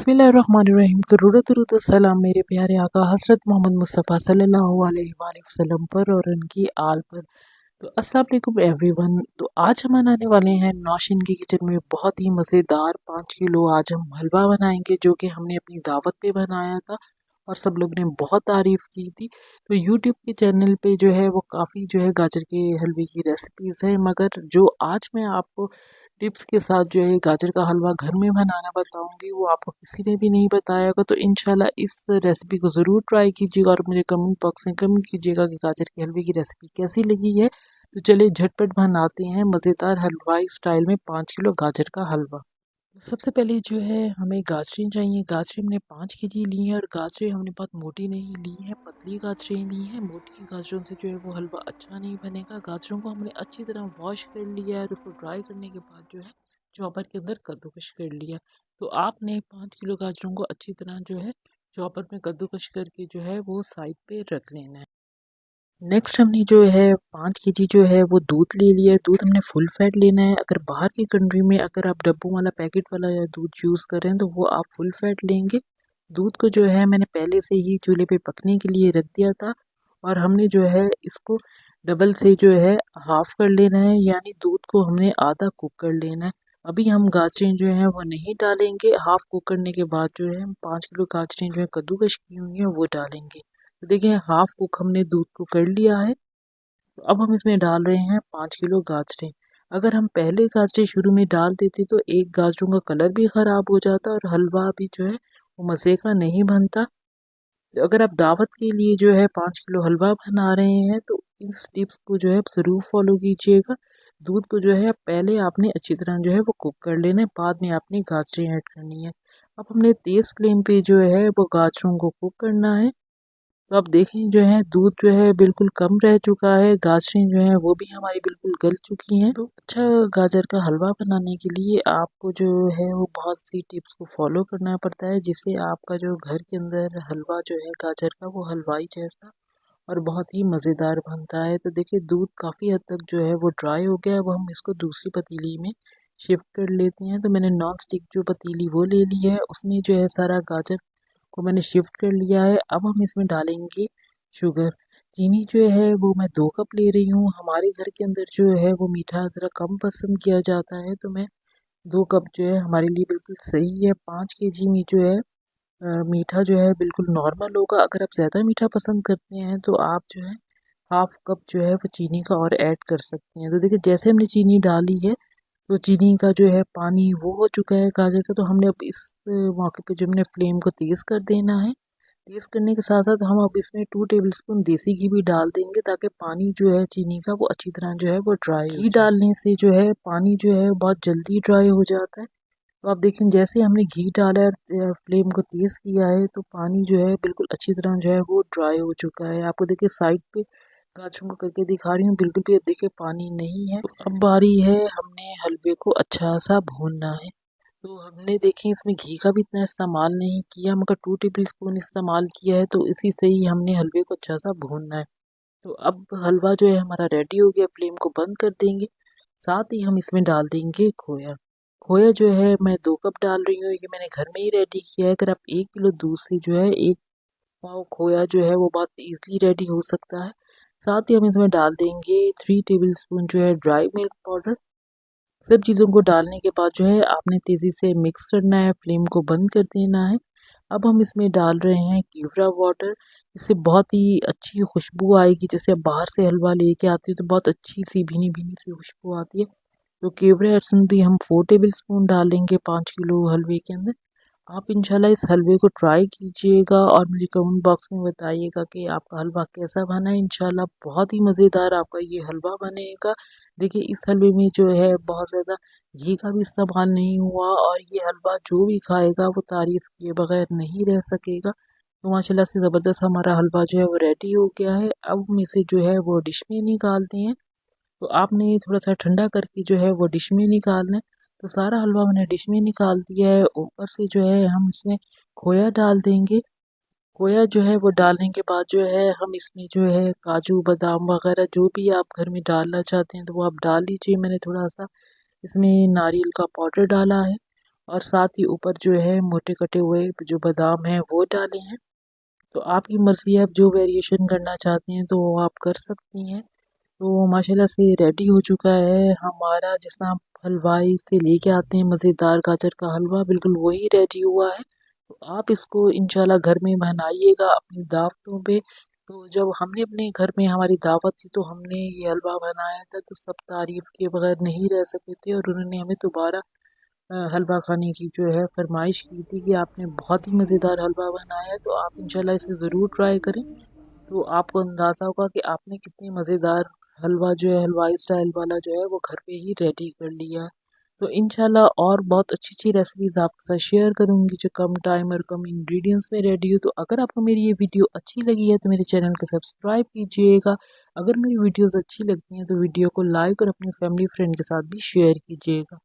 बिस्मिल्लाहिर्रहमानिर्रहीम। दुरूद सलाम मेरे प्यारे आका हज़रत मोहम्मद मुस्तफ़ा सल्लल्लाहु अलैहि वसल्लम पर और उनकी आल पर। तो अस्सलाम वालेकुम एवरीवन। तो आज हम बनाने वाले हैं नौशीन की किचन में बहुत ही मज़ेदार 5 किलो आज हम हलवा बनाएंगे, जो कि हमने अपनी दावत पे बनाया था और सब लोग ने बहुत तारीफ़ की थी। तो यूट्यूब के चैनल पे जो है वो काफ़ी जो है गाजर के हलवे की रेसिपीज़ हैं, मगर जो आज मैं आपको टिप्स के साथ जो है गाजर का हलवा घर में बनाना बताऊंगी वो आपको किसी ने भी नहीं बताया होगा। तो इंशाल्लाह इस रेसिपी को ज़रूर ट्राई कीजिएगा और मुझे कमेंट बॉक्स में कमेंट कीजिएगा कि गाजर के हलवे की रेसिपी कैसी लगी है। तो चलिए झटपट बनाते हैं मज़ेदार हलवाई स्टाइल में 5 किलो गाजर का हलवा। सबसे पहले जो है हमें गाजरें चाहिए। गाजरें हमने 5 केजी ली हैं और गाजरें हमने बहुत मोटी नहीं ली हैं, पतली गाजरें ली हैं। मोटी गाजरों से जो है वो हलवा अच्छा नहीं बनेगा। गाजरों को हमने अच्छी तरह वॉश कर लिया है और उसको ड्राई करने के बाद जो है चॉपर के अंदर कद्दूकश कर लिया। तो आपने 5 किलो गाजरों को अच्छी तरह जो है चॉपर में कद्दूकश करके जो है वो साइड पे रख लेना है। नेक्स्ट हमने जो है 5 केजी जो है वो दूध ले लिया है। दूध हमने फुल फैट लेना है। अगर बाहर की कंट्री में अगर आप डब्बों वाला पैकेट वाला या दूध यूज़ कर रहे हैं तो वो आप फुल फैट लेंगे। दूध को जो है मैंने पहले से ही चूल्हे पे पकने के लिए रख दिया था और हमने जो है इसको डबल से जो है हाफ कर लेना है, यानी दूध को हमने आधा कुक कर लेना है। अभी हम गाजरें जो हैं वो नहीं डालेंगे। हाफ कुक करने के बाद जो है हम 5 किलो गाजरें जो है कद्दूकश की हुई हैं वो डालेंगे। तो देखिए हाफ कुक हमने दूध को कर लिया है। तो अब हम इसमें डाल रहे हैं 5 किलो गाजरें। अगर हम पहले गाजरें शुरू में डाल देते तो एक गाजरों का कलर भी ख़राब हो जाता और हलवा भी जो है वो मज़े का नहीं बनता। तो अगर आप दावत के लिए जो है 5 किलो हलवा बना रहे हैं तो इस टिप्स को जो है ज़रूर फॉलो कीजिएगा। दूध को जो है पहले आपने अच्छी तरह जो है वो कुक कर लेना है, बाद में आपने गाजरें ऐड करनी है। अब हमने तेज़ फ्लेम पे जो है वो गाजरों को कुक करना है। तो आप देखें जो है दूध जो है बिल्कुल कम रह चुका है, गाजरें जो हैं वो भी हमारी बिल्कुल गल चुकी हैं। तो अच्छा गाजर का हलवा बनाने के लिए आपको जो है वो बहुत सी टिप्स को फॉलो करना पड़ता है, जिससे आपका जो घर के अंदर हलवा जो है गाजर का वो हलवाई जैसा और बहुत ही मज़ेदार बनता है। तो देखिए दूध काफ़ी हद तक जो है वो ड्राई हो गया है। अब हम इसको दूसरी पतीली में शिफ्ट कर लेते हैं। तो मैंने नॉन स्टिक जो पतीली वो ले ली है, उसमें जो है सारा गाजर को मैंने शिफ्ट कर लिया है। अब हम इसमें डालेंगे शुगर। चीनी जो है वो मैं 2 कप ले रही हूँ। हमारे घर के अंदर जो है वो मीठा ज़रा कम पसंद किया जाता है, तो मैं 2 कप जो है हमारे लिए बिल्कुल सही है। 5 केजी में जो है मीठा जो है बिल्कुल नॉर्मल होगा। अगर आप ज़्यादा मीठा पसंद करते हैं तो आप जो है हाफ कप जो है वो चीनी का और ऐड कर सकते हैं। तो देखिए जैसे हमने चीनी डाली है तो चीनी का जो है पानी वो हो चुका है गाजर का। तो हमने अब इस मौके पे जो हमने फ्लेम को तेज़ कर देना है। तेज़ करने के साथ साथ हम अब इसमें 2 टेबलस्पून देसी घी भी डाल देंगे, ताकि पानी जो है चीनी का वो अच्छी तरह जो है वो ड्राई हो जाए। घी डालने से जो है पानी जो है बहुत जल्दी ड्राई हो जाता है। तो आप देखें जैसे हमने घी डाला है और फ्लेम को तेज़ किया है तो पानी जो है बिल्कुल अच्छी तरह जो है वो ड्राई हो चुका है। आपको देखिए साइड पे गाजरों को करके दिखा रही हूँ, बिल्कुल भी अब देखिए पानी नहीं है। तो अब बारी है हमने हलवे को अच्छा सा भूनना है। तो हमने देखें इसमें घी का भी इतना इस्तेमाल नहीं किया, मगर 2 टेबलस्पून इस्तेमाल किया है, तो इसी से ही हमने हलवे को अच्छा सा भूनना है। तो अब हलवा जो है हमारा रेडी हो गया, फ्लेम को बंद कर देंगे। साथ ही हम इसमें डाल देंगे खोया। खोया जो है मैं 2 कप डाल रही हूँ, ये मैंने घर में ही रेडी किया है। अगर आप 1 किलो दूध से जो है 1 पाव खोया जो है वो बहुत इजीली रेडी हो सकता है। साथ ही हम इसमें डाल देंगे 3 टेबलस्पून जो है ड्राई मिल्क पाउडर। सब चीज़ों को डालने के बाद जो है आपने तेज़ी से मिक्स करना है, फ्लेम को बंद कर देना है। अब हम इसमें डाल रहे हैं केवड़ा वाटर। इससे बहुत ही अच्छी खुशबू आएगी। जैसे आप बाहर से हलवा लेके आते हो तो बहुत अच्छी सी भीनी भीनी सी खुशबू आती है। तो केवड़ा एहसन भी हम 4 टेबलस्पून डालेंगे 5 किलो हलवे के अंदर। आप इंशाल्लाह इस हलवे को ट्राई कीजिएगा और मुझे कमेंट बॉक्स में बताइएगा कि आपका हलवा कैसा बना है। इंशाल्लाह बहुत ही मज़ेदार आपका ये हलवा बनेगा। देखिए इस हलवे में जो है बहुत ज़्यादा घी का भी इस्तेमाल नहीं हुआ और ये हलवा जो भी खाएगा वो तारीफ़ किए बगैर नहीं रह सकेगा। तो माशाल्लाह से ज़बरदस्त हमारा हलवा जो है वो रेडी हो गया है। अब हम इसे जो है वो डिश में निकालते हैं। तो आपने थोड़ा सा ठंडा करके जो है वो डिश में निकालना है। तो सारा हलवा मैंने डिश में निकाल दिया है। ऊपर से जो है हम इसमें खोया डाल देंगे। खोया जो है वो डालने के बाद जो है हम इसमें जो है काजू बादाम वगैरह जो भी आप घर में डालना चाहते हैं तो वो आप डाल लीजिए। मैंने थोड़ा सा इसमें नारियल का पाउडर डाला है और साथ ही ऊपर जो है मोटे कटे हुए जो बादाम हैं वो डाले हैं। तो आपकी मर्ज़ी है, आप जो वेरिएशन करना चाहती हैं तो वो आप कर सकती हैं। तो माशाल्लाह से रेडी हो चुका है हमारा, जिस तरह आप हलवाई से लेके आते हैं मज़ेदार गाजर का हलवा, बिल्कुल वही रेडी हुआ है। तो आप इसको इंशाल्लाह घर में बनाइएगा अपनी दावतों पे। तो जब हमने अपने घर में हमारी दावत थी तो हमने ये हलवा बनाया था, तो सब तारीफ़ के बगैर नहीं रह सके थे और उन्होंने हमें दोबारा हलवा खाने की जो है फरमाइश की थी कि आपने बहुत ही मज़ेदार हलवा बनाया है, तो आप इंशाल्लाह इसे ज़रूर ट्राई करें। तो आपको अंदाज़ा होगा कि आपने कितनी मज़ेदार हलवा जो है हलवाई स्टाइल वाला जो है वो घर पे ही रेडी कर लिया है। तो इंशाल्लाह और बहुत अच्छी रेसिपीज़ आपके साथ शेयर करूँगी जो कम टाइम और कम इंग्रेडिएंट्स में रेडी हो। तो अगर आपको मेरी ये वीडियो अच्छी लगी है तो मेरे चैनल को सब्सक्राइब कीजिएगा। अगर मेरी वीडियोज़ अच्छी लगती हैं तो वीडियो को लाइक और अपने फैमिली फ्रेंड के साथ भी शेयर कीजिएगा।